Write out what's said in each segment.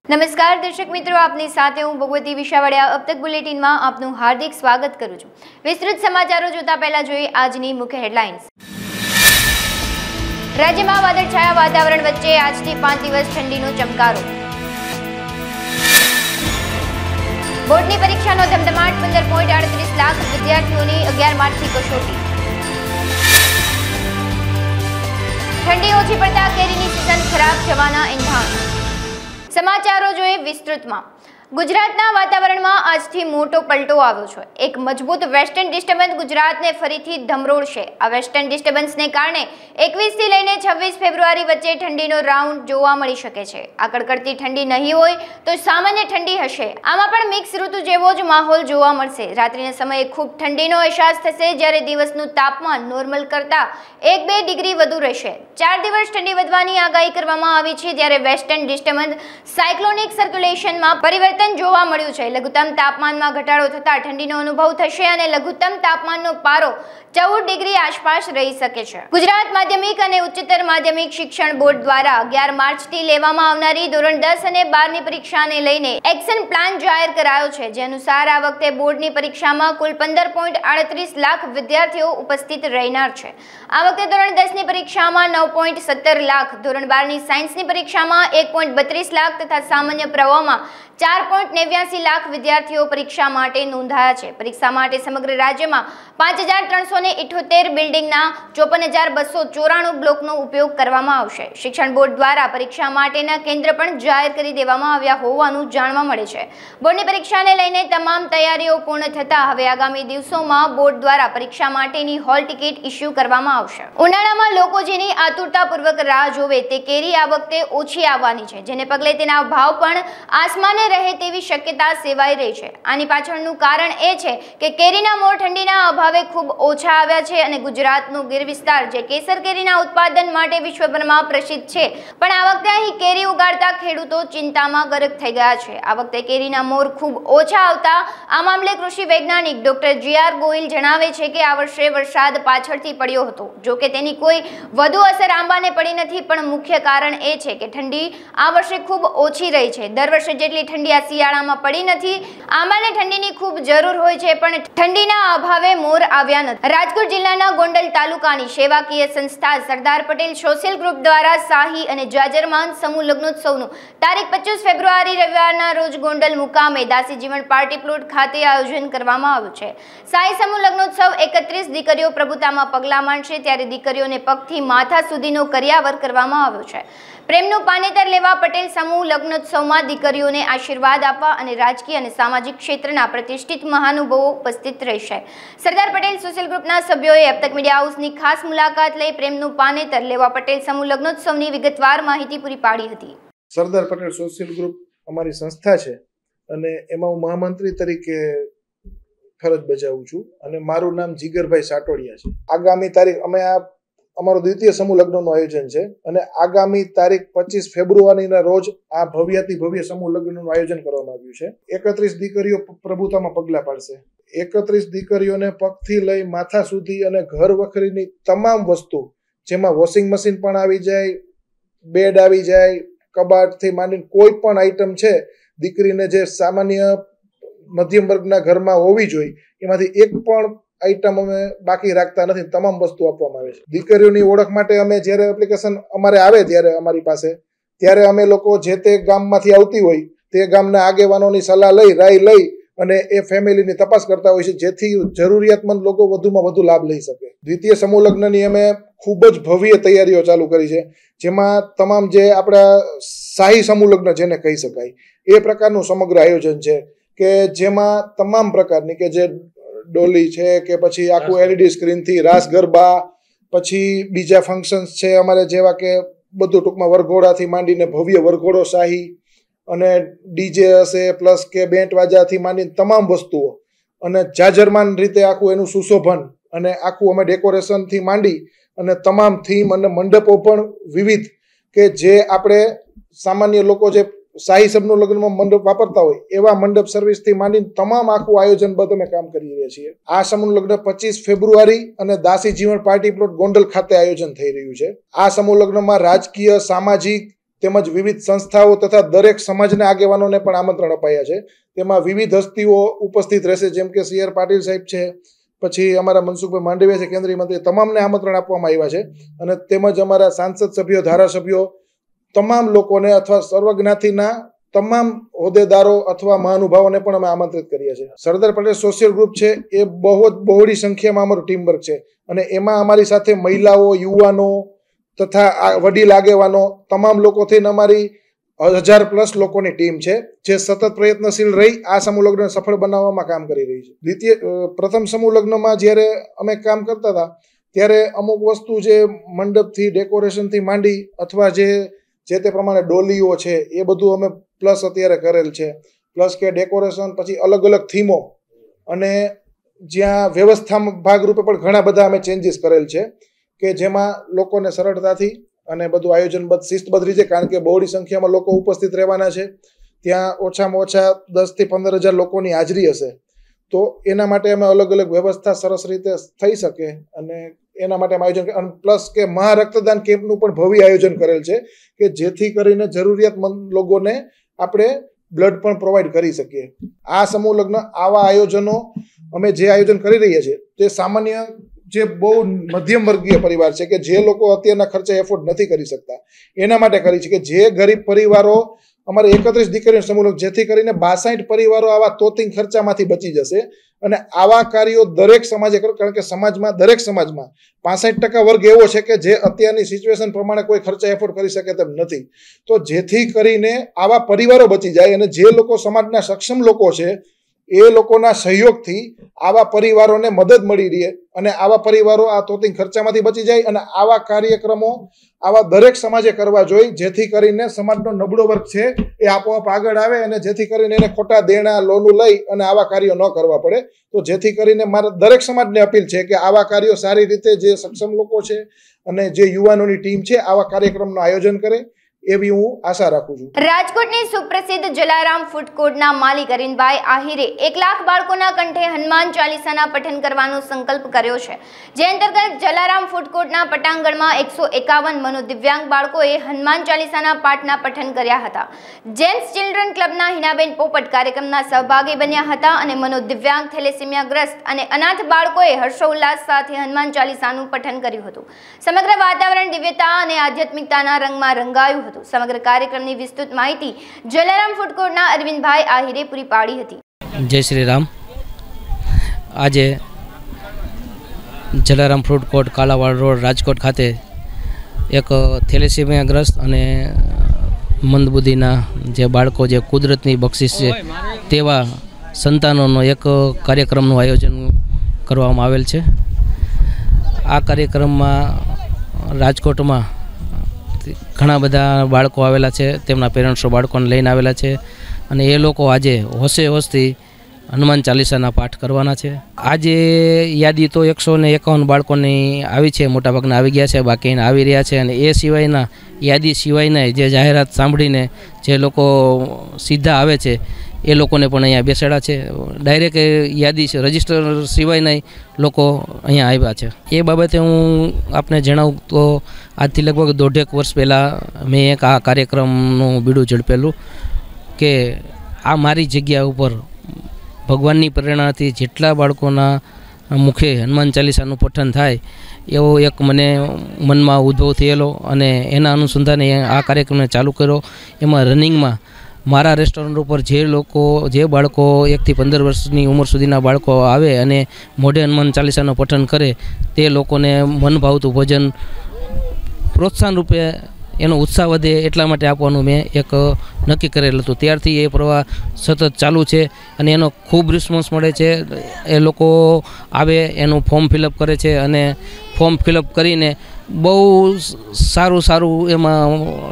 नमस्कार दर्शक मित्रों, आपनी साथे हूँ भगवती विशावड़िया। अब तक बुलेटिन में आपનું हार्दिक स्वागत करूँ છું। विस्तृत समाचारों जोता पहला જોઈએ આજની મુખ્ય હેડલાઇન્સ। રાજ્યમાં વાદળછાયા વાતાવરણ વચ્ચે આજથી 5 દિવસ ઠંડીનો ચમકારો। બોર્ડની પરીક્ષાનો ધમધમાટ, 15.38 લાખ વિદ્યાર્થીઓની 11 માર્ચથી કસોટી। ઠંડી ઓછી પડતા કેરીની સીઝન ખરાબ જવાના એંધાણ। समाचारों जोए विस्तृत में। गुजरातना वातावरणमां आजथी मोटो पलटो आव्यो छे। एक मजबूत वेस्टर्न डिस्टर्बन्स गुजरातने फरीथी धमरोळशे। आ वेस्टर्न डिस्टर्बन्सने कारणे 21 થી લઈને 26 ફેબ્રુઆરી વચ્ચે ઠંડીનો રાઉન્ડ જોવા મળી શકે છે। આ કડકડતી ઠંડી નહીં હોય તો સામાન્ય ઠંડી હશે। આમાં પણ મિક્સ ઋતુ જેવો જ માહોલ જોવા મળશે। રાત્રિના સમયે ખૂબ ઠંડીનો અહેસાસ થશે, જ્યારે દિવસનું તાપમાન નોર્મલ કરતા 1-2 ડિગ્રી વધુ રહેશે। 4 દિવસ ઠંડી વધવાની આગાહી કરવામાં આવી છે, જ્યારે વેસ્ટર્ન ડિસ્ટર્બન્સ સાયક્લોનિક સર્ક્યુલેશનમાં પરિવર્તન જોવા મળ્યું છે। લઘુત્તમ તાપમાનમાં ઘટાડો થતા ઠંડીનો અનુભવ થશે અને લઘુત્તમ તાપમાનનો પારો 14 ડિગ્રી આસપાસ રહી શકે છે। ગુજરાત માધ્યમિક અને ઉચ્ચતર માધ્યમિક શિક્ષણ બોર્ડ દ્વારા 11 માર્ચથી લેવામાં આવનારી ધોરણ 10 અને 12ની પરીક્ષાને લઈને એક્શન પ્લાન જાહેર કરાયો છે, જે અનુસાર આ વખતે બોર્ડની પરીક્ષામાં કુલ 15.38 લાખ વિદ્યાર્થીઓ ઉપસ્થિત રહેનાર છે। આ વખતે ધોરણ 10ની પરીક્ષામાં 9.17 લાખ, ધોરણ 12ની સાયન્સની પરીક્ષામાં 1.32 લાખ તથા સામાન્ય પ્રવાહમાં 4.89 લાખ વિદ્યાર્થીઓ પરીક્ષા માટે નોંધાયા છે। પરીક્ષા માટે સમગ્ર રાજ્યમાં 5378 બિલ્ડિંગના 54294 બ્લોકનો ઉપયોગ કરવામાં આવશે। શિક્ષણ બોર્ડ દ્વારા પરીક્ષા માટેના કેન્દ્ર પણ જાહેર કરી દેવામાં આવ્યા હોવાનું જાણવા મળે છે। બોર્ડની પરીક્ષાને લઈને તમામ તૈયારીઓ પૂર્ણ થતા હવે આગામી દિવસોમાં બોર્ડ દ્વારા પરીક્ષા માટેની હોલ ટિકિટ ઇસ્યુ કરવામાં આવશે। ઉનાળામાં લોકો જેની આતુરતાપૂર્વક રાહ જોવે તે કેરી આ વખતે ઓછી આવવાની છે, જેને પગલે તેના ભાવ પણ આસમાને રહે તેવી શક્યતા સેવાઈ રહી છે। આની પાછળનું કારણ એ છે કે કેરીના મોર ઠંડીના અભાવે ખૂબ ઓછા આવ્યા છે અને ગુજરાતનો ગીર વિસ્તાર જે કેસર કેરીના ઉત્પાદન માટે વિશ્વભરમાં પ્રસિદ્ધ છે, પણ આ વખતે અહીં કેરી ઉગાડતા ખેડૂતો ચિંતામાં ગરક થઈ ગયા છે। આ વખતે કેરીના મોર ખૂબ ઓછા આવતા આ મામલે કૃષિ વૈજ્ઞાનિક ડોક્ટર GR ગોહિલ જણાવે છે કે આ વર્ષે વરસાદ પાછળથી પડ્યો હતો। જો કે તેની કોઈ વધુ અસર આંબાને પડી નથી, પણ મુખ્ય કારણ એ છે કે ઠંડી આ વર્ષે ખૂબ ઓછી રહી છે। દર વર્ષે જેટલી ઠંડી આ શિયાળામાં પડી નથી। આંબાને ઠંડીની ખૂબ જરૂર હોય છે, પણ ઠંડીના અભાવે મોર આવ્યા નથી। રાજકોટ જિલ્લાના ગોંડલ તાલુકાની સેવાકીય સંસ્થા સરદાર પટેલ સોશિયલ ગ્રુપ દ્વારા શાહી અને જાજરમાન સમૂહ લગ્નોત્સવનું તારીખ 25 ફેબ્રુઆરી રવિવારના રોજ ગોંડલ મુકામે દાસી જીવન પાર્ટી પ્લોટ ખાતે આયોજન કરવામાં આવ્યું છે। શાહી સમૂહ લગ્નોત્સવ 31 દીકરીઓ પ્રભુતામાં પગલાં માંડશે, ત્યારે દીકરીઓને પગથી માથા સુધીનો કરિયાવર કરવામાં આવ્યો છે। પ્રેમનું પાનેતર લેવા પટેલ સમૂહ લગ્નોત્સવમાં દીકરીઓને આશીર્વાદ આપવા અને રાજકીય અને સામાજિક ક્ષેત્રના પ્રતિષ્ઠિત મહાનુભાવો ઉપસ્થિત રહેશે। સરદાર પટેલ સોશિયલ ગ્રુપના સભ્યોએ अब तक મીડિયા હાઉસની ખાસ મુલાકાત લઈ પ્રેમનું પાનેતર લેવા પટેલ સમૂહ લગ્નોત્સવની વિગતવાર માહિતી પૂરી પાડી હતી। સરદાર પટેલ સોશિયલ ગ્રુપ અમારી સંસ્થા છે અને એમાં હું મહામંત્રી તરીકે ફરજ બજાવું છું અને મારું નામ જીગરભાઈ સાટોડિયા છે। આગામી તારીખ અમે આ અમારો દ્વિતીય સમૂહ લગ્નનું આયોજન છે અને આગામી તારીખ 25 ફેબ્રુઆરીના રોજ આ ભવ્યાતિ ભવ્ય સમૂહ લગ્નનું આયોજન કરવામાં આવ્યું છે। 31 દીકરીઓ પ્રભુતામાં પગલાં પાડશે। 31 દીકરીઓને પગથી લઈ માથા સુધી અને ઘર વખરીની તમામ વસ્તુ, જેમાં વોશિંગ મશીન પણ આવી જાય, બેડ આવી જાય, કબાટથી માંડીને કોઈ પણ આઈટમ છે દીકરીને જે સામાન્ય મધ્યમ વર્ગના ઘરમાં હોવી જોઈએ એમાંથી એક પણ આઈટમ અમે બાકી રાખતા નથી। તમામ વસ્તુ આપવામાં આવે છે। દીકરીઓની ઓળખ માટે અમે જ્યારે એપ્લિકેશન અમારે આવે ત્યારે અમારી પાસે ત્યારે અમે લોકો જે તે ગામમાંથી આવતી હોય તે ગામના આગેવાનોની સલાહ લઈ રાય લઈ અને એ ફેમિલીની તપાસ કરતા હોય છે, જેથી જરૂરિયાતમંદ લોકો વધુમાં વધુ લાભ લઈ શકે। દ્વિતીય સમૂહ લગ્નની અમે ખૂબ જ ભવ્ય તૈયારીઓ ચાલુ કરી છે, જેમાં તમામ જે આપણા શાહી સમૂહ લગ્ન જેને કહી શકાય એ પ્રકારનું સમગ્ર આયોજન છે, કે જેમાં તમામ પ્રકારની કે જે ડોલી છે કે પછી આખું LED સ્ક્રીનથી રાસ ગરબા, પછી બીજા ફંક્શન્સ છે અમારે જેવા કે બધું ટૂંકમાં વરઘોડાથી માંડીને ભવ્ય વરઘોડો શાહી અને ડીજે હશે, પ્લસ કે બેન્ડ વાજાથી માંડીને તમામ વસ્તુઓ અને જાજરમાન રીતે આખું એનું સુશોભન અને આખું અમે ડેકોરેશનથી માંડી અને તમામ થીમ અને મંડપો પણ વિવિધ કે જે આપણે સામાન્ય લોકો જે શાહી સમૂહ લગ્નમાં મંડપ વાપરતા હોય એવા મંડપ સર્વિસથી માંડીને તમામ આખું આયોજનબદ્ધ અમે કામ કરી રહ્યા છીએ। આ સમૂહ લગ્ન 25 ફેબ્રુઆરી અને દાસી જીવન પાર્ટી પ્લોટ ગોંડલ ખાતે આયોજન થઈ રહ્યું છે। આ સમૂહ લગ્નમાં રાજકીય, સામાજિક તેમજ વિવિધ સંસ્થાઓ તથા દરેક સમાજના આગેવાનોને પણ આમંત્રણ અપાયા છે. તેમાં વિવિધ હસ્તીઓ ઉપસ્થિત રહેશે, જેમ કે CR પાટીલ સાહેબ છે, પછી અમારા મનસુખભાઈ માંડવિયા છે કેન્દ્રીય મંત્રી, તમામને આમંત્રણ આપવામાં આવ્યા છે. અને તેમજ અમારા સાંસદ સભ્યો, ધારાસભ્યો, તમામ લોકોને અથવા સર્વજ્ઞાતિના તમામ હોદ્દેદારો અથવા મહાનુભાવોને પણ અમે આમંત્રિત કરીએ છીએ. સરદાર પટેલ સોશિયલ ગ્રુપ છે એ બહોળી સંખ્યામાં અમારું ટીમ વર્ક છે અને એમાં અમારી સાથે મહિલાઓ, યુવાનો તથા વડીલ આગેવાનો તમામ લોકો થઈને અમારી 1000+ લોકોની ટીમ છે, જે સતત પ્રયત્નશીલ રહી આ સમૂહ લગ્ન સફળ બનાવવામાં કામ કરી રહી છે. પ્રથમ સમૂહ લગ્નમાં જ્યારે અમે કામ કરતા હતા ત્યારે અમુક વસ્તુ જે મંડપથી, ડેકોરેશનથી માંડી અથવા જે તે પ્રમાણે ડોલીઓ છે એ બધું અમે પ્લસ અત્યારે કરેલ છે. પ્લસ કે ડેકોરેશન, પછી અલગ અલગ થીમો અને જ્યાં વ્યવસ્થામાં ભાગરૂપે પણ ઘણા બધા અમે ચેન્જીસ કરેલ છે કે જેમાં લોકોને સરળતાથી અને બધું આયોજનબદ્ધ, શિસ્તબદ્ધ રીતે, કારણ કે બહોળી સંખ્યામાં લોકો ઉપસ્થિત રહેવાના છે, ત્યાં ઓછામાં ઓછા 10,000 થી 15,000 લોકોની હાજરી હશે. તો એના માટે અમે અલગ અલગ વ્યવસ્થા સરસ રીતે થઈ શકે અને એના માટે અમે આયોજન, અને પ્લસ કે મહા રક્તદાન કેમ્પનું પણ ભવ્ય આયોજન કરેલ છે કે જેથી કરીને જરૂરિયાતમંદ લોકોને આપણે બ્લડ પણ પ્રોવાઈડ કરી શકીએ. આ સમૂહ લગ્ન, આવા આયોજનો અમે જે આયોજન કરી રહ્યા છીએ તે સામાન્ય જે બહુ મધ્યમ વર્ગીય પરિવાર છે કે જે લોકો અત્યારના ખર્ચે એફોર્ડ નથી કરી શકતા એના માટે કરી છે, કે જે ગરીબ પરિવારો, અમારે 31 દીકરીનો સમૂહ લગ્ન, જેથી કરીને 62 પરિવારો આવા તોતિંગ ખર્ચામાંથી બચી જશે. અને આવા કાર્યો દરેક સમાજે કરો, કારણ કે સમાજમાં, દરેક સમાજમાં 65% વર્ગ એવો છે કે જે અત્યારની સિચ્યુએશન પ્રમાણે કોઈ ખર્ચા એફોર્ડ કરી શકે તેમ નથી. તો જેથી કરીને આવા પરિવારો બચી જાય અને જે લોકો સમાજના સક્ષમ લોકો છે એ લોકોના સહયોગથી આવા પરિવારોને મદદ મળી રહે અને આવા પરિવારો આ તોતિંગ ખર્ચામાંથી બચી જાય. અને આવા કાર્યક્રમો આવા દરેક સમાજે કરવા જોઈએ, જેથી કરીને સમાજનો નબળો વર્ગ છે એ આપોઆપ આગળ આવે અને જેથી કરીને એને ખોટા દેણા, લોનું લઈ અને આવા કાર્યો ન કરવા પડે. તો જેથી કરીને મારા દરેક સમાજને અપીલ છે કે આવા કાર્યો સારી રીતે, જે સક્ષમ લોકો છે અને જે યુવાનોની ટીમ છે, આવા કાર્યક્રમનું આયોજન કરે એવી હું આશા રાખું છું. રાજકોટની સુપ્રસિદ્ધ જલારામ ફૂડ કોર્ટના માલિક અરવિંદભાઈ આહિરે 1 લાખ બાળકોના કંઠે હનુમાન ચાલીસાના પઠન કરવાનો સંકલ્પ કર્યો છે. જે અંતર્ગત જલારામ ફૂડ કોર્ટના પટાંગણમાં 151 મનોદિવ્યાંગ બાળકોએ હનુમાન ચાલીસાના પાઠના પઠન કર્યા હતા. જેમ્સ ચિલ્ડ્રન ક્લબના હિનાબેન પોપટ કાર્યક્રમના સહભાગી બન્યા હતા અને મનોદિવ્યાંગ, થેલેસેમિયાગ્રસ્ત અને અનાથ બાળકોએ હર્ષોલ્લાસ સાથે હનુમાન ચાલીસાનું પઠન કર્યું હતું. સમગ્ર વાતાવરણ દિવ્યતા અને આધ્યાત્મિકતાના રંગમાં રંગાયું હતું. સમગ્ર કાર્યક્રમની વિસ્તૃત માહિતી જલારામ ફૂડ કોર્ટના અરવિંદભાઈ આહિરે પૂરી પાડી હતી. જય શ્રી રામ. આજે Jalaram food court, Kalawad road, Rajkot ખાતે એક થેલેસેમિયાગ્રસ્ત અને મંદબુદ્ધિના જે બાળકો, જે કુદરતની બક્ષિસ છે તેવા સંતાનોનો એક કાર્યક્રમનું આયોજન કરવામાં આવેલ છે. આ કાર્યક્રમમાં રાજકોટમાં ઘણા બધા બાળકો આવેલા છે, તેમના પેરેન્ટ્સો બાળકોને લઈને આવેલા છે અને એ લોકો આજે હોશે હોશથી હનુમાન ચાલીસાના પાઠ કરવાના છે. આજે યાદી તો 151 બાળકોની આવી છે, મોટાભાગના આવી ગયા છે, બાકીના આવી રહ્યા છે. અને એ સિવાયના, યાદી સિવાયના જે જાહેરાત સાંભળીને જે લોકો સીધા આવે છે એ લોકોને પણ અહીંયા બેસાડ્યા છે. ડાયરેક્ટ યાદી રજિસ્ટર સિવાયના લોકો અહીંયા આવ્યા છે. એ બાબતે હું આપને જણાવું તો આજથી લગભગ 1.5 વર્ષ પહેલાં મેં એક આ કાર્યક્રમનું બીડું ઝડપેલું કે આ મારી જગ્યા ઉપર ભગવાનની પ્રેરણાથી જેટલા બાળકોના મુખે હનુમાન ચાલીસાનું પઠન થાય એવો એક મને મનમાં ઉદ્ભવ થયેલો અને એના અનુસંધાને આ કાર્યક્રમને ચાલુ કર્યો. એમાં રનિંગમાં મારા રેસ્ટોરન્ટ ઉપર જે બાળકો 1 થી 15 વર્ષની ઉંમર સુધીના બાળકો આવે અને મોઢે હનુમાન ચાલીસાનું પઠન કરે તે લોકોને મન ભાવતું ભોજન પ્રોત્સાહન રૂપે એનો ઉત્સાહ વધે એટલા માટે આપવાનું મેં એક નક્કી કરેલું હતું. ત્યારથી એ પ્રવાહ સતત ચાલુ છે અને એનો ખૂબ રિસ્પોન્સ મળે છે. એ લોકો આવે, એનું ફોર્મ ફિલઅપ કરે છે અને ફોર્મ ફિલઅપ કરીને બહુ સારું એમાં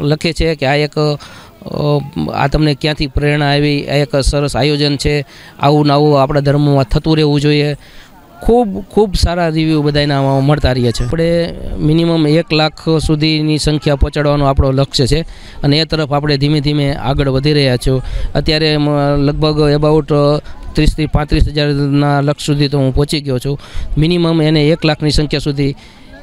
લખે છે કે આ તમને ક્યાંથી પ્રેરણા આવી, આ એક સરસ આયોજન છે, આવું આપણા ધર્મમાં થતું રહેવું જોઈએ. ખૂબ સારા રિવ્યૂ બધાના મળતા રહ્યા છે. આપણે મિનિમમ 1 લાખ સુધીની સંખ્યા પહોંચાડવાનો આપણો લક્ષ્ય છે અને એ તરફ આપણે ધીમે ધીમે આગળ વધી રહ્યા છીએ. અત્યારે લગભગ એબાઉટ 30 થી 35 હજારના લક્ષ સુધી તો હું પહોંચી ગયો છું. મિનિમમ એને 1 લાખની સંખ્યા સુધી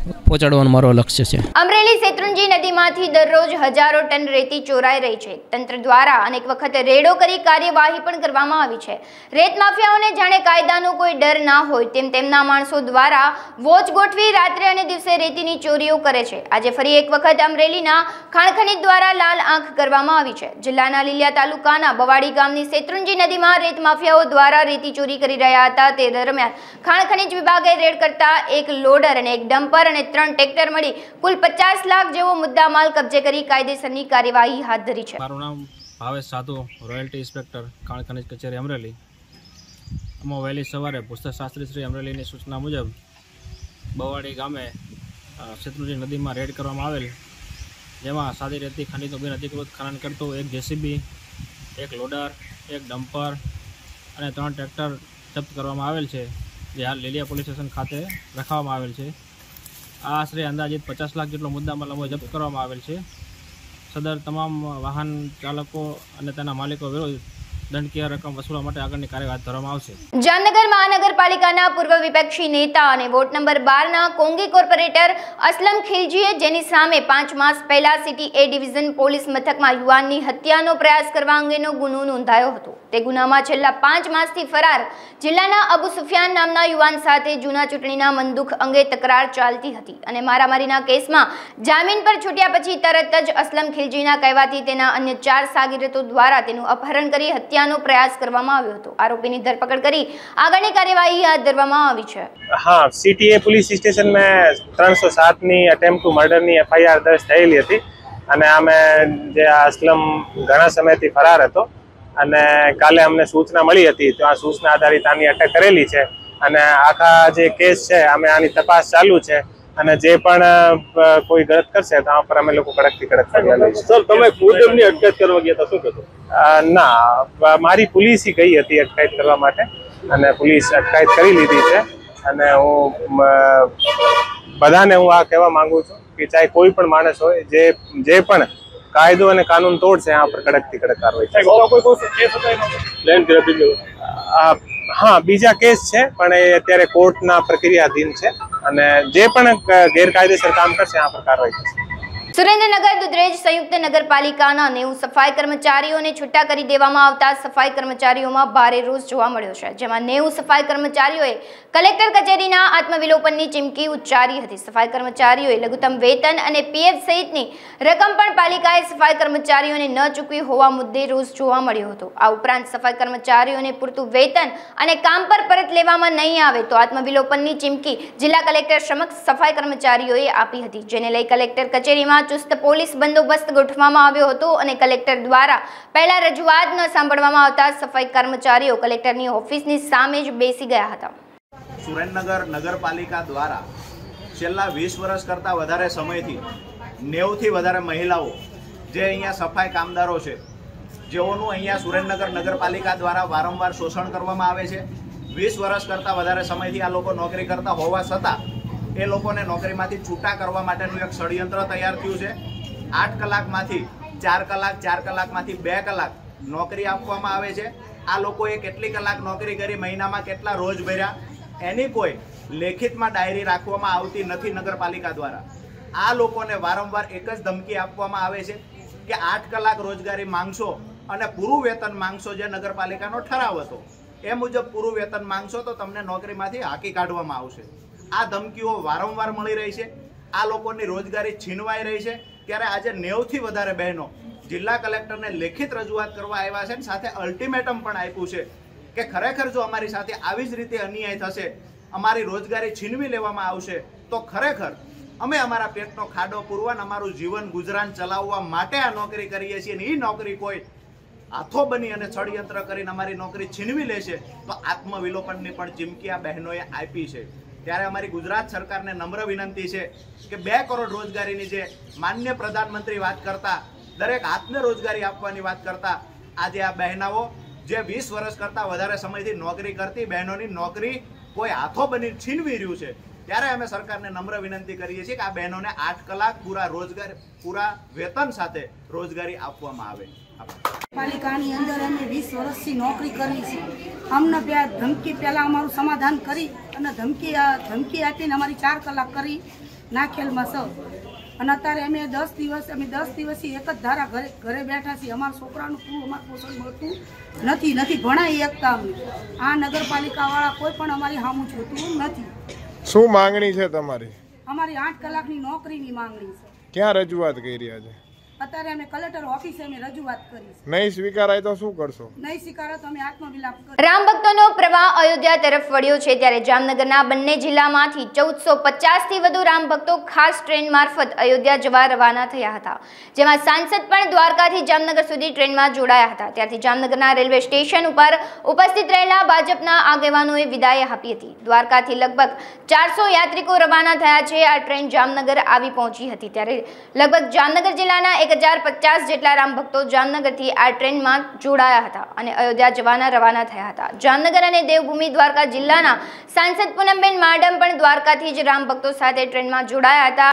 પહોંચાડવાનું મારો લક્ષ્ય છે. અમરેલી શેત્રુંજી નદીમાંથી દરરોજ હજારો ટન રેતી ચોરાઈ રહી છે. તંત્ર દ્વારા અનેક વખત રેડો કરી કાર્યવાહી પણ કરવામાં આવી છે. રેત માફિયાઓને જાણે કાયદાનો કોઈ ડર ના હોય તેમ તેમના માણસો દ્વારા વોચ ગોઠવી રાત્રે અને દિવસે રેતીની ચોરીઓ કરે છે. આજે ફરી એક વખત અમરેલીના ખાણ ખનીજ દ્વારા લાલ આંખ કરવામાં આવી છે. જિલ્લાના લીલિયા તાલુકાના બવાડી ગામની શેત્રુંજી નદીમાં રેત માફિયાઓ દ્વારા રેતી ચોરી કરી રહ્યા હતા. તે દરમિયાન ખાણ ખનીજ વિભાગે રેડ કરતા એક લોડર અને એક ડમ્પર અને 3 ટ્રેક્ટર મળી કુલ 50 લાખ જેવો મુદ્દામાલ કબજે કરી કાયદેસરની કાર્યવાહી હાથ ધરી છે. મારું નામ ભાવેશ સાધુ, રોયલ્ટી ઇન્સ્પેક્ટર ખાણ ખનીજ કચેરી અમરેલી. અમે વહેલી સવારે પુસ્તકશાસ્ત્રી શ્રી અમરેલીની સૂચના મુજબ બવાડી ગામે શેત્રુંજી નદીમાં રેડ કરવામાં આવેલ, જેમાં સાદી રેતી ખનીજનું બિનઅધિકૃત ખનન કરતું એક જેસીબી, એક લોડર, એક ડમ્પર અને 3 ટ્રેક્ટર જપ્ત કરવામાં આવેલ છે, જે હાલ લીલિયા પોલીસ સ્ટેશન ખાતે રખાવવામાં આવેલ છે. આ આશરે અંદાજિત 50 લાખ જેટલો મુદ્દામાલ અમે જપ્ત કરવામાં આવેલ છે. સદર તમામ વાહન ચાલકો અને તેના માલિકો વિરુદ્ધ દંડકીય રકમ વસૂલવા માટે આગળની કાર્યવાહી હાથ ધરવામાં આવશે. જામનગર મહાનગરપાલિકાના પૂર્વ વિપક્ષી નેતા અને વોર્ડ નંબર 12 ના કોંગી કોર્પોરેટર અસલમ ખિલજીએ, જેની સામે 5 માસ પહેલા સિટી એ ડિવિઝન પોલીસ મથકમાં યુવાનની હત્યાનો પ્રયાસ કરવા અંગેનો ગુનો નોંધાયો હતો. તે ગુનામાં છેલ્લા 5 માસથી ફરાર જિલ્લાના અબુ સુફિયાન નામના યુવાન સાથે જૂના ચૂંટણીના મનદુખ અંગે તકરાર ચાલતી હતી અને મારામારીના કેસમાં જામીન પર છૂટ્યા પછી તરત જ અસલમ ખિલજીના કહેવાથી તેના અન્ય 4 સાગીરતો દ્વારા તેનું અપહરણ કરી હત્યાનો પ્રયાસ કરવામાં આવ્યો હતો. આરોપીની ધરપકડ કરી આગળની કાર્યવાહી હાથ ધરવામાં આવી છે. हाँ, सीटीए पुलिस स्टेशन में 307 ની અટેમ્પ્ટ ટુ મર્ડરની FIR દર્જ થયેલી હતી અને અમે જે અસલમ ઘણા સમયથી ફરાર હતો અને કાલે અમને સૂચના મળી હતી, તો આ સૂચના આધારિત આની અટક કરેલી છે અને આખા જે કેસ છે અમે આની તપાસ ચાલુ છે અને જે પણ કોઈ ગલત કરશે તો આ પર અમે લોકો કડકથી કડક પગલાં લઈશું. સર, તમે ખુદ એમની અટકાયત કરવા ગયા હતા, શું કહેતો? ના, મારી પોલીસ ગઈ હતી અટકાયત કરવા માટે અને પોલીસ અટકાયત કરી લીધી છે અને હું બધાને આ કહેવા માંગુ છું કે ચાહે કોઈ પણ માણસ હોય જે પણ કાયદો અને કાનૂન તોડશે આ પર કડકથી કડક કાર્યવાહી. હા, બીજા કેસ છે પણ એ અત્યારે કોર્ટના પ્રક્રિયાધીન છે અને જે પણ ગેરકાયદેસર કામ કરશે આ પર કાર્યવાહી થશે. સુરેન્દ્રનગર દુધરેજ સંયુક્ત નગરપાલિકાના 90 સફાઈ કર્મચારીઓને છૂટા કરી દેવામાં આવતા સફાઈ કર્મચારીઓમાં ભારે રોષ જોવા મળ્યો છે, જેમાં 90 સફાઈ કર્મચારીઓએ કલેક્ટર કચેરીના આત્મવિલોપનની ચીમકી ઉચ્ચારી હતી. સફાઈ કર્મચારીઓએ લઘુત્તમ વેતન અને પીએફ સહિતની રકમ પણ પાલિકાએ સફાઈ કર્મચારીઓને ન ચૂકવી હોવા મુદ્દે રોષ જોવા મળ્યો હતો. આ ઉપરાંત સફાઈ કર્મચારીઓને પૂરતું વેતન અને કામ પર પરત લેવામાં નહીં આવે તો આત્મવિલોપનની ચીમકી જિલ્લા કલેક્ટર સમક્ષ સફાઈ કર્મચારીઓએ આપી હતી, જેને લઈ કલેક્ટર કચેરીમાં ચુસ્ત પોલીસ બંદોબસ્ત ગોઠવવામાં આવ્યો હતો અને કલેક્ટર દ્વારા પહેલા રજૂઆત ન સાંભળવામાં આવતા સફાઈ કર્મચારીઓ કલેક્ટરની ઓફિસની સામે જ બેસી ગયા હતા. સુરેન્દ્રનગર નગરપાલિકા દ્વારા છેલ્લા 20 વર્ષ કરતાં વધારે સમયથી 90 થી વધારે મહિલાઓ જે અહીંયા સફાઈ કામદારો છે, જેઓનું અહીંયા સુરેન્દ્રનગર નગરપાલિકા દ્વારા વારંવાર શોષણ કરવામાં આવે છે. 20 વર્ષ કરતાં વધારે સમયથી આ લોકો નોકરી કરતા હોવા છતાં એ લોકોને નોકરીમાંથી છૂટા કરવા માટેનું એક ષડયંત્ર તૈયાર થયું છે. 8 કલાકમાંથી 4 કલાક, 4 કલાકમાંથી 2 કલાક નોકરી આપવામાં આવે છે. આ લોકોએ કેટલી કલાક નોકરી કરી, મહિનામાં કેટલા રોજ ભર્યા, એની કોઈ લેખિતમાં ડાયરી રાખવામાં આવતી નથી નગરપાલિકા દ્વારા. આ લોકોને વારંવાર એક જ ધમકી આપવામાં આવે છે કે 8 કલાક રોજગારી માંગશો અને પૂરું વેતન માંગશો, જે નગરપાલિકાનો ઠરાવ હતો એ મુજબ પૂરું વેતન માંગશો તો તમને નોકરીમાંથી હાંકી કાઢવામાં આવશે. આ ધમકીઓ વારંવાર મળી રહી છે. આ લોકોની રોજગારી છીનવાઈ રહી છે. ત્યારે આજે 90 થી વધારે બહેનો જિલ્લા કલેક્ટરને લેખિત રજૂઆત કરવા આવ્યા છે અને સાથે અલ્ટિમેટમ પણ આપ્યું છે કે ખરેખર જો અમારી સાથે આવી જ રીતે અન્યાય થશે, અમારી રોજગારી છીનવી લેવામાં આવશે તો ખરેખર અમે અમારા પેટનો ખાડો પૂરવા, અમારું જીવન ગુજરાન ચલાવવા માટે આ નોકરી કરીએ છીએ અને એ નોકરી કોઈ હાથો બની અને ષડયંત્ર કરીને અમારી નોકરી છીનવી લેશે તો આત્મવિલોપનની પણ ચીમકી આ બહેનોએ આપી છે. ત્યારે અમારી ગુજરાત સરકારને નમ્ર વિનંતી છે કે 2 કરોડ રોજગારીની જે માન્ય પ્રધાનમંત્રી વાત કરતા, દરેક હાથને રોજગારી આપવાની વાત કરતા, આજે આ બહેનાઓ જે 20 વર્ષ કરતાં વધારે સમયથી નોકરી કરતી બહેનોની નોકરી કોઈ હાથો બની છીનવી રહ્યું છે. ત્યારે અમે સરકારને નમ્ર વિનંતી કરીએ છીએ કે આ બહેનોને 8 કલાક પૂરા વેતન સાથે રોજગારી આપવામાં આવે. પાલિકાની અંદર અમે 20 વર્ષથી નોકરી કરી છે. અમને ધમકી પહેલાં અમારું સમાધાન કરી અને ધમકી આપીને અમારી 4 કલાક કરી નાખેલમાં સૌ અને અત્યારે અમે 10 દિવસથી એક જ ધારા ઘરે બેઠા છીએ. અમારા છોકરાનું પૂરું અમારું પોષણ મળતું નથી ભણાઈ એકતા અમને. આ નગરપાલિકાવાળા કોઈ પણ અમારી સામું જોતું નથી. શું માંગણી છે તમારી? અમારી 8 કલાકની નોકરીની માંગણી છે. ક્યાં રજૂઆત કરી આજે? અત્યારે અમે કલેક્ટર ઓફિસે અમે રજૂઆત કરી છે. નહીં સ્વીકારાય તો શું કરશો? નહીં સ્વીકારાય તો અમે આત્મવિલાપ કરીશું. રામ ભક્તોનો પ્રવાહ અયોધ્યા તરફ વળ્યો છે ત્યારે જામનગરના બંને જિલ્લામાંથી 1450 થી વધુ રામ ભક્તો ખાસ ટ્રેન મારફત અયોધ્યા જવા રવાના થયા હતા, જેમાં સાંસદ પણ દ્વારકાથી જામનગર સુધી ટ્રેનમાં જોડાયા હતા. ત્યારથી જામનગરના રેલવે સ્ટેશન ઉપર ઉપસ્થિત રહેલા ભાજપના આગેવાનોએ વિદાય આપી હતી. દ્વારકાથી લગભગ 400 યાત્રિકો રવાના થયા છે. આ ટ્રેન જામનગર આવી પહોંચી હતી ત્યારે લગભગ જામનગર જિલ્લાના 1050 જેટલા રામ ભક્તો જામનગરથી આ ટ્રેનમાં જોડાયા હતા અને અયોધ્યા જવાના રવાના થયા હતા. જામનગર અને દેવભૂમિ દ્વારકા જિલ્લાના સાંસદ પૂનમબેન માડમ પણ દ્વારકાથી જ રામ ભક્તો સાથે ટ્રેનમાં જોડાયા હતા.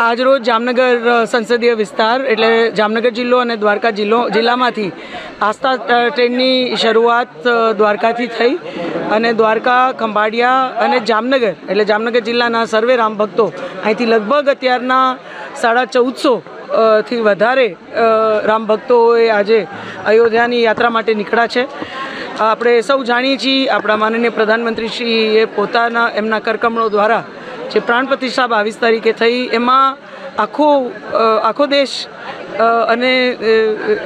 આજરોજ જામનગર સંસદીય વિસ્તાર એટલે જામનગર જિલ્લો અને દ્વારકા જિલ્લામાંથી આસ્થા ટ્રેનની શરૂઆત દ્વારકાથી થઈ અને દ્વારકા, ખંભાળિયા અને જામનગર એટલે જામનગર જિલ્લાના સર્વે રામ ભક્તો અહીંથી લગભગ અત્યારના 1450 થી વધારે રામ ભક્તોએ આજે અયોધ્યાની યાત્રા માટે નીકળ્યા છે. આપણે સૌ જાણીએ છીએ આપણા માનનીય પ્રધાનમંત્રીશ્રીએ પોતાના એમના કરકમણો દ્વારા જે પ્રાણ પ્રતિષ્ઠા 22 તારીખે થઈ એમાં આખો દેશ અને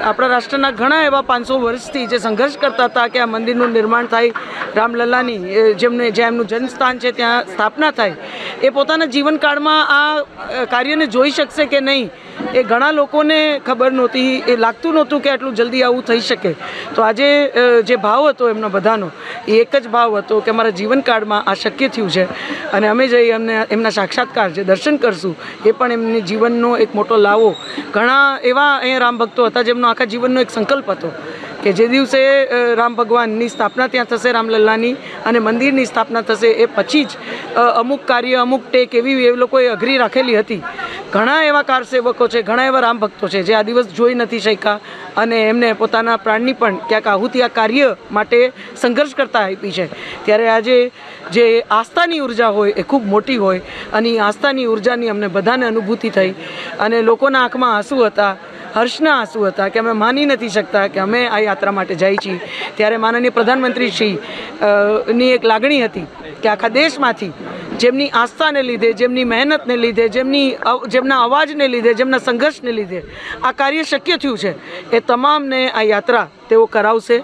આપણા રાષ્ટ્રના ઘણા એવા 500 વર્ષથી જે સંઘર્ષ કરતા હતા કે આ મંદિરનું નિર્માણ થાય, રામલલ્લાની જ્યાં એમનું જન્મસ્થાન છે ત્યાં સ્થાપના થાય, એ પોતાના જીવનકાળમાં આ કાર્યને જોઈ શકશે કે નહીં એ ઘણા લોકોને ખબર નહોતી. એ લાગતું નહોતું કે આટલું જલ્દી આવું થઈ શકે. તો આજે જે ભાવ હતો એમનો બધાનો એ એક જ ભાવ હતો કે અમારા જીવનકાળમાં આ શક્ય થયું છે અને અમે જઈ એમના સાક્ષાત્કાર જે દર્શન કરશું એ પણ એમની જીવનનો એક મોટો લાવો. ઘણા એવા અહીંયા રામ ભક્તો હતા જેમનો આખા જીવનનો એક સંકલ્પ હતો કે જે દિવસે રામ ભગવાનની સ્થાપના ત્યાં થશે, રામલલ્લાની અને મંદિરની સ્થાપના થશે એ પછી જ અમુક કાર્ય, અમુક ટેક એવી એ લોકોએ અઘરી રાખેલી હતી. ઘણા એવા કારસેવકો છે, ઘણા એવા રામ ભક્તો છે જે આ દિવસ જોઈ નથી શક્યા અને એમને પોતાના પ્રાણની પણ ક્યાંક આહુતિ આ કાર્ય માટે સંઘર્ષ કરતા આપી છે. ત્યારે આજે જે આસ્થાની ઉર્જા હોય એ ખૂબ મોટી હોય અને એ આસ્થાની ઉર્જાની અમને બધાને અનુભૂતિ થઈ અને લોકોના આંખમાં આંસુ હતા, હર્ષના આંસુ હતા કે અમે માની નથી શકતા કે અમે આ યાત્રા માટે જઈએ છીએ. ત્યારે માનનીય પ્રધાનમંત્રીશ્રીની એક લાગણી હતી કે આખા દેશમાંથી જેમની આસ્થાને લીધે, જેમની મહેનતને લીધે, જેમના અવાજને લીધે, જેમના સંઘર્ષને લીધે આ કાર્ય શક્ય થયું છે એ તમામને આ યાત્રા તેઓ કરાવશે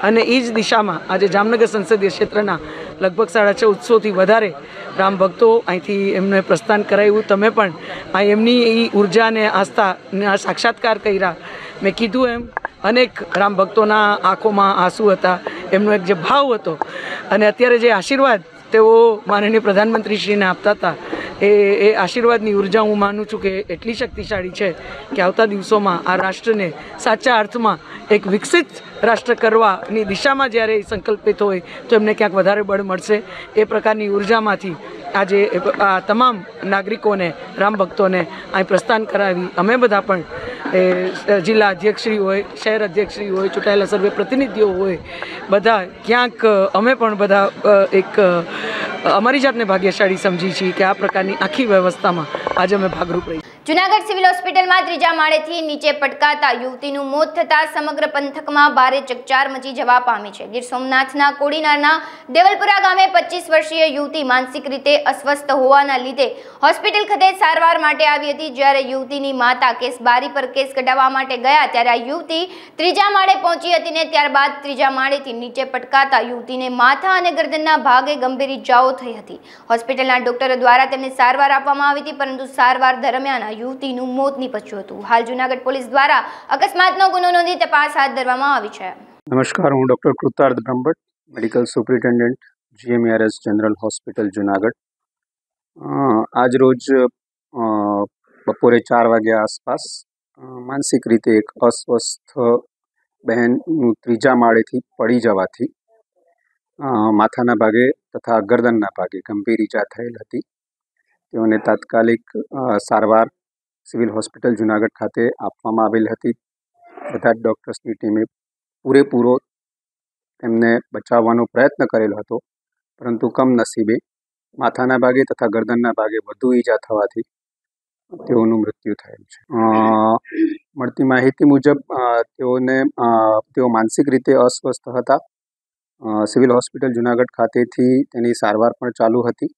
અને એ જ દિશામાં આજે જામનગર સંસદીય ક્ષેત્રના લગભગ 1450થી વધારે રામ ભક્તો અહીંથી એમને પ્રસ્થાન કરાવ્યું. તમે પણ આ એમની ઉર્જાને, આસ્થાના સાક્ષાત્કાર કર્યા. મેં કીધું એમ અનેક રામ ભક્તોના આંખોમાં આંસુ હતા, એમનો એક જે ભાવ હતો અને અત્યારે જે આશીર્વાદ તેઓ માનનીય પ્રધાનમંત્રીશ્રીને આપતા હતા એ આશીર્વાદની ઉર્જા હું માનું છું કે એટલી શક્તિશાળી છે કે આવતા દિવસોમાં આ રાષ્ટ્રને સાચા અર્થમાં એક વિકસિત રાષ્ટ્ર કરવાની દિશામાં જ્યારે સંકલ્પિત હોય તો એમને ક્યાંક વધારે બળ મળશે. એ પ્રકારની ઉર્જામાંથી આજે આ તમામ નાગરિકોને, રામ ભક્તોને અહીં પ્રસ્થાન કરાવી અમે બધા પણ જિલ્લા અધ્યક્ષશ્રી હોય, શહેર અધ્યક્ષશ્રી હોય, ચૂંટાયેલા સર્વે પ્રતિનિધિઓ હોય, બધા ક્યાંક અમે પણ બધા એક અમારી જાતને ભાગ્યશાળી સમજી છીએ કે આ પ્રકારની આખી વ્યવસ્થામાં આજે અમે ભાગરૂપ રહી. જૂનાગઢ સિવિલ હોસ્પિટલમાં 3જા માળેથી નીચે પટકાતા યુવતીનું મોત થતા સમગ્ર પંથકમાં ભારે ચકચાર મચી જવા પામી છે. ગીર સોમનાથના કોડીનારના દેવલપુરા ગામે 25 વર્ષીય યુવતી માનસિક રીતે અસ્વસ્થ હોવાના લીધે હોસ્પિટલ ખાતે સારવાર માટે આવી હતી. જ્યારે યુવતીની માતા કેસ બારી પર કેસ કઢાવવા માટે ગયા ત્યારે આ યુવતી 3જા માળે પહોંચી હતી ને ત્યારબાદ 3જા માળેથી નીચે પટકાતા યુવતીને માથા અને ગરદનના ભાગે ગંભીર ઇજાઓ થઈ હતી. હોસ્પિટલના ડોક્ટરો દ્વારા તેમને સારવાર આપવામાં આવી હતી પરંતુ સારવાર દરમિયાન યુવતીનું મોત નીપજ્યું હતું. હાલ જૂનાગઢ પોલીસ દ્વારા અકસ્માતનો ગુનો નોંધી તપાસ હાથ ધરવામાં આવી છે. નમસ્કાર, હું doctor Krutarth Brahmbhatt, medical superintendent, GMERS general hospital Junagadh. આજ રોજ બપોરે 4 વાગ્યા આસપાસ માનસિક રીતે એક અસ્વસ્થ બહેનનું 3જા માળેથી પડી જવાથી માથાના ભાગે તથા ગરદનના ભાગે ગંભીર ઈજા થયેલ હતી. તેઓને તાત્કાલિક સારવાર સિવિલ હોસ્પિટલ જૂનાગઢ ખાતે આપવામાં આવેલ હતી. બધા જ ડૉક્ટર્સની ટીમે પૂરેપૂરો તેમને બચાવવાનો પ્રયત્ન કરેલો હતો પરંતુ કમનસીબે માથાના ભાગે તથા ગરદનના ભાગે વધુ ઈજા થવાથી તેઓનું મૃત્યુ થયેલ છે. મળતી માહિતી મુજબ તેઓ માનસિક રીતે અસ્વસ્થ હતા. સિવિલ હોસ્પિટલ જુનાગઢ ખાતેથી તેની સારવાર પણ ચાલુ હતી.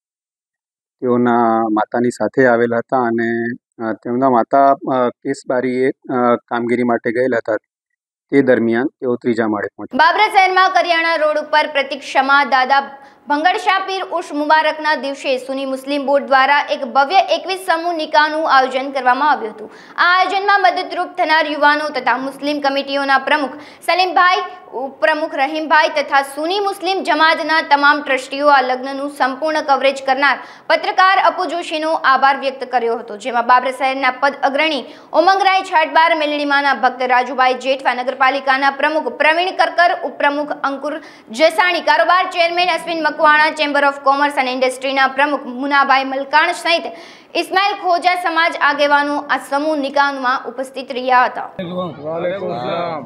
તેઓના માતાની સાથે આવેલ હતા અને તેમના માતા કેસબારીએ કામગીરી માટે ગયેલ હતા. તે દરમિયાન તેઓ ત્રીજા માળે પહોંચ્યા. બાબરા શહેરમાં કરિયાણા રોડ ઉપર પ્રતિક્ષમા દાદા ભંગડશા પીર ઉર્સ મુબારકના દિવસે સુન્ની મુસ્લિમ બોર્ડ દ્વારા એક ભવ્ય 21 સમૂહ નિકાહનું આયોજન કરવામાં આવ્યું હતું. આ આયોજનમાં મદદરૂપ થનાર યુવાનો તથા મુસ્લિમ કમિટીઓના પ્રમુખ સલીમભાઈ, ઉપપ્રમુખ રહીમભાઈ તથા સુન્ની મુસ્લિમ જમાતના તમામ ટ્રસ્ટીઓ આ લગ્નનું સંપૂર્ણ કવરેજ કરનાર પત્રકાર અપુ જોશીનો આભાર વ્યક્ત કર્યો હતો. જેમાં બાબરા શહેરના પદ અગ્રણી ઉમંગરાય છાટબાર, મેલડીમાના ભક્ત રાજુભાઈ જેઠવા, નગરપાલિકાના પ્રમુખ પ્રવીણ કરકર, ઉપપ્રમુખ અંકુર જસાણી, કારોબાર chairman Ashwin Makwana, chamber of commerce અને ઇન્ડસ્ટ્રીના પ્રમુખ મુનાભાઈ મલકાણ સહિત ઇસ્માઇલ ખોજા સમાજ આગેવાનો આ સમૂહ નિકાહમાં ઉપસ્થિત રહ્યા હતા.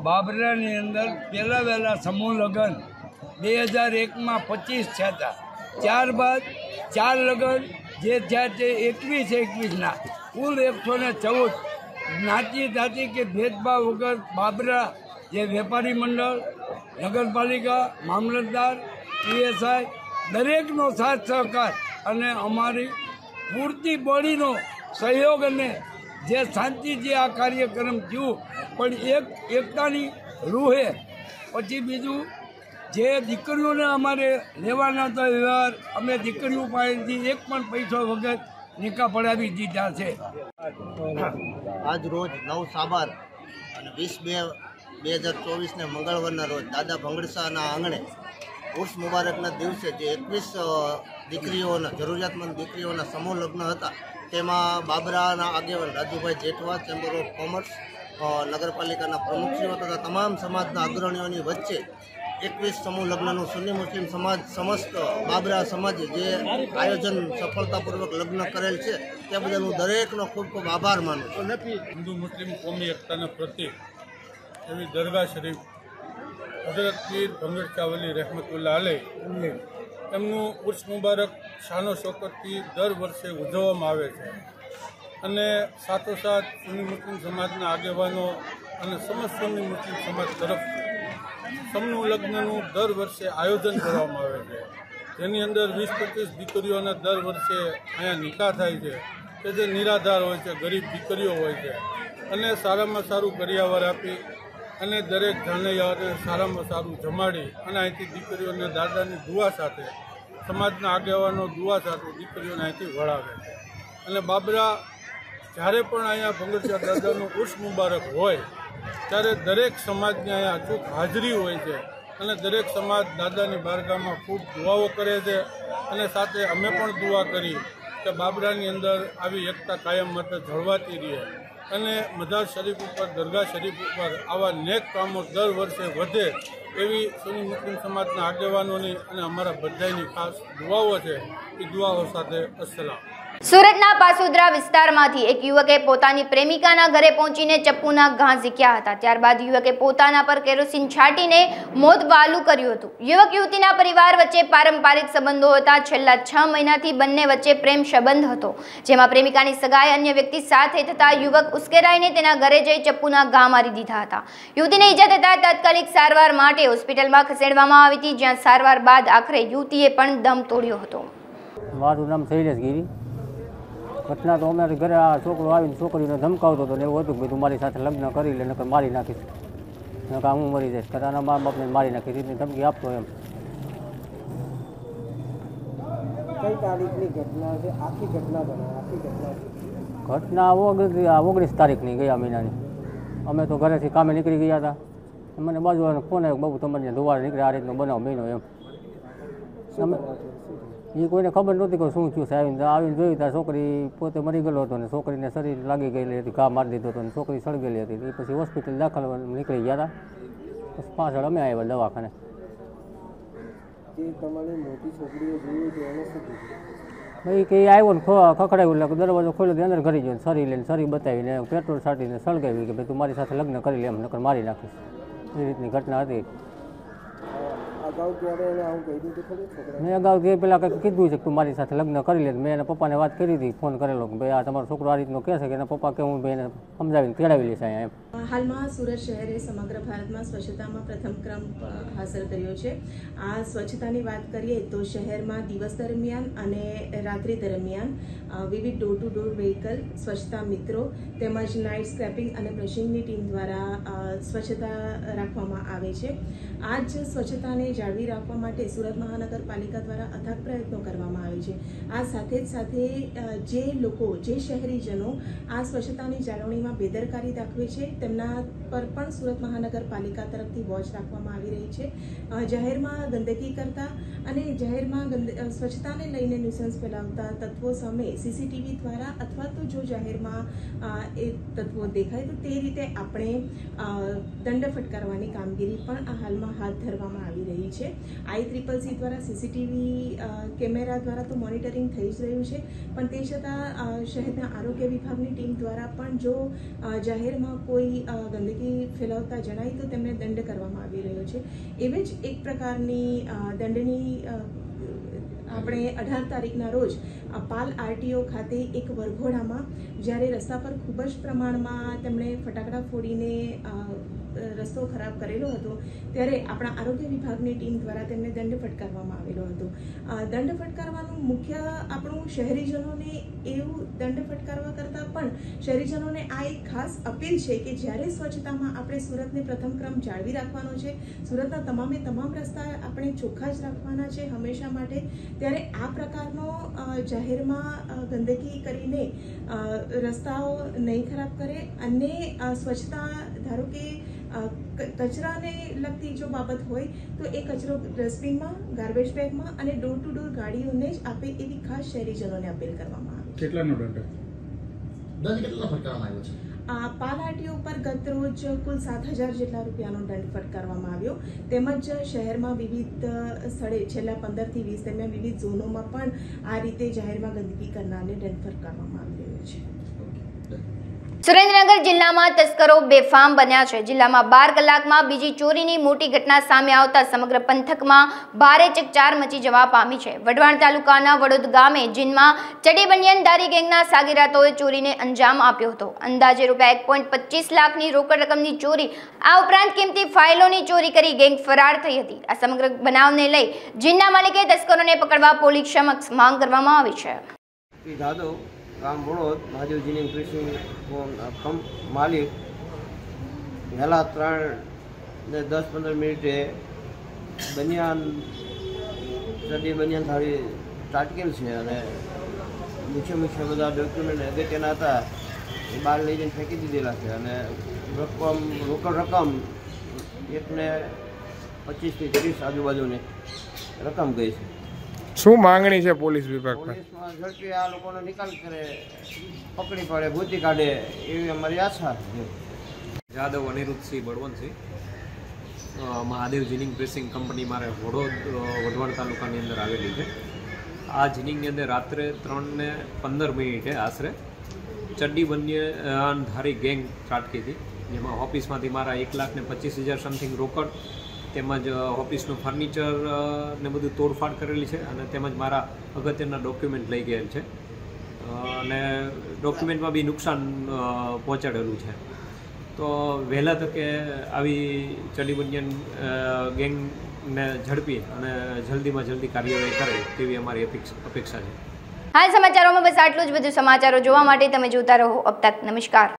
બાબરાની અંદર પહેલા વહેલા સમૂહ લગ્ન 2001માં 25 થયા હતા. ત્યારબાદ 4 લગ્ન જે થયા તે 21ના કુલ 114 જ્ઞાતિ જાતિ કે ભેદભાવ વગર બાબરા જે વેપારી મંડળ, નગરપાલિકા, મામલતદાર, PSI દરેકનો સાથ સહકાર અને અમારી પૂરતી બોડીનો સહયોગ અને જે શાંતિથી આ કાર્યક્રમ થયું. પણ એકતાની રૂહે પછી બીજું જે દીકરીઓને અમારે લેવાના હતા વ્યવહાર અમે દીકરીઓ પાસેથી એક પણ પૈસો વગર નિકાહ પડાવી દીધા છે. આજ રોજ 9 સાબર અને 20/2/2024ને મંગળવારના રોજ દાદા ભંગડસાના આંગણે ઉર્સ મુબારકના દિવસે જે 21 દીકરીઓના જરૂરિયાતમંદ દીકરીઓના સમૂહ લગ્ન હતા તેમાં બાબરાના આગેવાન Rajubhai Jethwa, chamber of commerce, નગરપાલિકાના પ્રમુખશ્રીઓ તથા તમામ સમાજના અગ્રણીઓની વચ્ચે 21 સમૂહ લગ્નનું સુન્ની મુસ્લિમ સમાજ સમસ્ત બાબરા સમાજે જે આયોજન સફળતાપૂર્વક લગ્ન કરેલ છે તે બદલ હું દરેકનો ખૂબ ખૂબ આભાર માનું છું. હિન્દુ મુસ્લિમ કોમી એકતાના પ્રતિક એવી દરગાહ શરીફ હઝરત પીર ભંગડશા વલી રહેમતુલ્લાહ અલૈહ એમનું ઉર્સ મુબારક શાનો શોકતથી દર વર્ષે ઉજવવામાં આવે છે અને સાથોસાથ સુન્ની મુસ્લિમ સમાજના આગેવાનો અને સમસ્ત સુન્ની મુસ્લિમ સમાજ તરફથી સમૂહ લગ્નનું દર વર્ષે આયોજન કરવામાં આવે છે. જેની અંદર 20-25 દીકરીઓના દર વર્ષે અહીંયા નિકાહ થાય છે કે જે નિરાધાર હોય છે, ગરીબ દીકરીઓ હોય છે અને સારામાં સારું કરિયાવર આપી અને દરેક જાનૈયાઓને સારામાં સારું જમાડી અને અહીંથી દીકરીઓને દાદાની દુઆ સાથે, સમાજના આગેવાનો દુઆ સાથે દીકરીઓને અહીંથી વળાવે છે. અને બાબરા જ્યારે પણ અહીંયા ભંગડશા દાદાનું ઉર્સ મુબારક હોય ત્યારે દરેક સમાજની અહીંયા અચૂક હાજરી હોય છે અને દરેક સમાજ દાદાની બારગાહમાં ખૂબ દુઆઓ કરે છે અને સાથે અમે પણ દુઆ કરી કે બાબરાની અંદર આવી એકતા કાયમ માટે જળવાતી રહે અને મજાર શરીફ ઉપર, દરગાહ શરીફ ઉપર આવા નેક કામો દર વર્ષે વધે એવી સુન્ની મુસ્લિમ સમાજના આગેવાનોની અને અમારા બધાની ખાસ દુઆઓ છે. એ દુઆઓ સાથે અસલામ. સુરતના પાસુદ્રા વિસ્તારમાંથી એક યુવકે પોતાની પ્રેમિકાના ઘરે પહોંચીને ચપ્પુના ઘા ઝીક્યા હતા. ત્યારબાદ યુવકે પોતાના પર કેરોસીન છાંટીને મોત વહાલું કર્યું હતું. યુવક યુવતીના પરિવાર વચ્ચે પારંપરિક સંબંધો હતા. છેલ્લા 6 મહિનાથી બંને વચ્ચે પ્રેમ સંબંધ હતો, જેમાં પ્રેમિકાની સગાઈ અન્ય વ્યક્તિ સાથે થતા યુવક ઉશ્કેરાઈને તેના ઘરે જઈ ચપ્પુના ઘા મારી દીધા હતા. યુવતીને ઈજા થતાં તાત્કાલિક સારવાર માટે હોસ્પિટલમાં ખસેડવામાં આવી હતી, જ્યાં સારવાર બાદ આખરે યુવતીએ પણ દમ તોડ્યો હતો. મારું નામ શૈલેષ ગીરી. ઘટના તો અમારે ઘરે આ છોકરો આવીને છોકરીને ધમકાવતો હતો ને એવું હતું કે તું મારી સાથે લગ્ન કરી લે નકર મારી નાખીશ, નકર હું મરી જઈશ, કદાના મા બાપને મારી નાખીશ એટલી ધમકી આપતો એમ. કઈ તારીખની ઘટના છે? આખી ઘટના બને આખી ઘટના ઘટના 19 તારીખની ગયા મહિનાની. અમે તો ઘરેથી કામે નીકળી ગયા હતા. મને બાજુવાળાનો ફોન આવ્યો, બાબુ તમારે ધોવાડે નીકળે આ રીતનો બનાવ બન્યો એમ. એ કોઈને ખબર નહોતી કે શું થયું છે. આવીને જોયું ત્યાં છોકરી પોતે મરી ગયેલો હતો ને છોકરીને શરીર લાગી ગયેલી હતી, ઘા મારી દીધો હતો અને છોકરી સળગેલી હતી. એ પછી હોસ્પિટલ દાખલ નીકળી ગયા હતા. પછી પાછળ અમે આવ્યા દવાખાને. તમારી મોટી છોકરીએ જોયું તો એને શું કીધું? ભાઈ કે આવ્યો ને ખખડાવ્યું એટલે દરવાજો ખોલ્યો અંદર ઘરી ગયો, સરી લઈને સરી બતાવીને પેટ્રોલ છાંટીને સળગાવી કે ભાઈ તું મારી સાથે લગ્ન કરી લે એમ નકર મારી નાખીશ. એ રીતની ઘટના હતી. આ અગાઉ ત્યારે એને આવું કહ્યું હતું ખરું છોકરા? મેં અગાઉથી પહેલાં કંઈક કીધું છે કે તું મારી સાથે લગ્ન કરી લે. મેં એના પપ્પાને વાત કરી હતી, ફોન કરેલો કે ભાઈ આ તમારો છોકરો આ રીતનો કહે છે કે એના પપ્પા કે હું ભાઈ એને સમજાવીને તેડાવી લઈશ અહીંયા એમ. હાલમાં સુરત શહેરે સમગ્ર ભારતમાં સ્વચ્છતામાં પ્રથમ ક્રમ હાંસલ કર્યો છે. આ સ્વચ્છતાની વાત કરીએ તો શહેરમાં દિવસ દરમિયાન અને રાત્રિ દરમિયાન વિવિધ ડોર ટુ ડોર વ્હીકલ, સ્વચ્છતા મિત્રો તેમજ નાઇટ સ્ક્રેપિંગ અને બ્રશિંગની ટીમ દ્વારા સ્વચ્છતા રાખવામાં આવે છે. આ જ સ્વચ્છતાને જાળવી રાખવા માટે સુરત મહાનગરપાલિકા દ્વારા અથાગ પ્રયત્નો કરવામાં આવે છે. આ સાથે જે લોકો, જે શહેરીજનો આ સ્વચ્છતાની જાળવણીમાં બેદરકારી દાખવે છે તેમના પર પણ સુરત મહાનગરપાલિકા તરફથી વોચ રાખવામાં આવી રહી છે. જાહેરમાં ગંદકી કરતા અને જાહેરમાં સ્વચ્છતાને લઈને ન્યુસન્સ ફેલાવતા તત્વો સામે સીસીટીવી દ્વારા અથવા તો જો જાહેરમાં એ તત્વો દેખાય તો તે રીતે આપણે દંડ ફટકારવાની કામગીરી પણ હાલમાં હાથ ધરવામાં આવી રહી છે. ICCC દ્વારા સીસીટીવી કેમેરા દ્વારા તો મોનિટરિંગ થઈ જ રહ્યું છે, પણ તે છતાં શહેરના આરોગ્ય વિભાગની ટીમ દ્વારા પણ જો જાહેરમાં કોઈ ગંદકી ફેલાવતા જણાય તો તેમને દંડ કરવામાં આવી રહ્યો છે. એવી જ એક પ્રકારની દંડની આપણે 18 તારીખના રોજ પાલ RTO ખાતે એક વરઘોડામાં જ્યારે રસ્તા પર ખૂબ જ પ્રમાણમાં તેમણે ફટાકડા ફોડીને રસ્તો ખરાબ કરેલો હતો ત્યારે આપણા આરોગ્ય વિભાગની ટીમ દ્વારા તેમને દંડ ફટકારવામાં આવેલો હતો. દંડ ફટકારવાનું મુખ્ય આપણું શહેરીજનોને એવું દંડ ફટકારવા કરતાં પણ શહેરીજનોને આ એક ખાસ અપીલ છે કે જ્યારે સ્વચ્છતામાં આપણે સુરતને પ્રથમ ક્રમ જાળવી રાખવાનો છે, સુરતના તમામ રસ્તા આપણે ચોખ્ખા જ રાખવાના છે હંમેશા માટે, ત્યારે આ પ્રકારનો જાહેરમાં ગંદકી કરીને રસ્તાઓ નહીં ખરાબ કરે અને સ્વચ્છતા ધારો કે કચરાને લગતી જો બાબત હોય તો એ કચરો ડસ્ટબિનમાં, ગાર્બેજ બેગમાં અને ડોર ટુ ડોર ગાડીઓને જ આપે એવી ખાસ શહેરીજનોને અપીલ કરવામાં આવે છે. કેટલાનો દંડ કેટલો ફટકારવામાં આવ્યો છે? પાલ RTO પર ગત રોજ કુલ 7,000 જેટલા રૂપિયાનો દંડ ફટકારવામાં આવ્યો. તેમજ શહેરમાં વિવિધ સ્થળે છેલ્લા 15 થી 20 દરમિયાન વિવિધ ઝોનોમાં પણ આ રીતે જાહેરમાં ગંદકી કરનારને દંડ ફટકારવામાં આવી રહ્યો છે. સુરેન્દ્રનગર જિલ્લામાં તસ્કરો બેફામ બન્યા છે. જિલ્લામાં 12 કલાકમાં બીજી ચોરીની મોટી ઘટના સામે આવતા સમગ્ર પંથકમાં ભારે ચકચાર મચી જવા પામી છે. વઢવાણ તાલુકાના વડોદ ગામે જીનમાં ચડી બનિયાનધારી ગેંગના સાગીરાતોએ ચોરીને અંજામ આપ્યો હતો. અંદાજે રૂપિયા 1.25 લાખની રોકડ રકમની ચોરી, આ ઉપરાંત કિંમતી ફાઇલોની ચોરી કરી ગેંગ ફરાર થઈ હતી. આ સમગ્ર બનાવને લઈ જીનના માલિકે તસ્કરોને પકડવા પોલીસ સમક્ષ માંગ કરવામાં આવી છે. ગામ વડોદ મહાદેવ જીનિંગ પ્રેસિંગ માલિક વહેલા 3 ને 10-15 મિનિટે બનિયાન થાળી તાટકેલ છે અને મુખ્ય બધા ડોક્યુમેન્ટ અગત્યના હતા એ બહાર લઈ જઈને ફેંકી દીધેલા છે અને રોકડ રકમ 1.25 થી 30 આજુબાજુની રકમ ગઈ છે. શું માંગણી છે પોલીસ વિભાગ પર? પોલીસમાં ઝડપી આ લોકોનો નિકાલ કરે, પકડી પડે, ભૂતી કાઢે એવી અમારી આશા છે. Jadav Aniruddhsinh Balvantsinh, Mahadev ginning pressing company મારે વઢવાણ તાલુકાની અંદર આવેલી છે. આ જીનિંગની અંદર રાત્રે 3:15 આશરે ચડ્ડી બનિયાનધારી ગેંગ ત્રાટકી હતી, જેમાં ઓફિસમાંથી મારા 1,25,000 સમથિંગ રોકડ તેમજ ઓફિસનું ફર્નિચર ને બધું તોડફાડ કરેલી છે અને તેમજ મારા અગત્યના ડોક્યુમેન્ટ લઈ ગયેલ છે અને ડોક્યુમેન્ટમાં બી નુકસાન પહોંચાડેલું છે. તો વહેલા તકે આવી ચડી બનિયાન ગેંગને ઝડપી અને જલ્દીમાં જલ્દી કાર્યવાહી કરે તેવી અમારી અપેક્ષા છે. હાલ સમાચારોમાં બસ આટલું જ. વધુ સમાચારો જોવા માટે તમે જોતા રહો અબ તક. નમસ્કાર.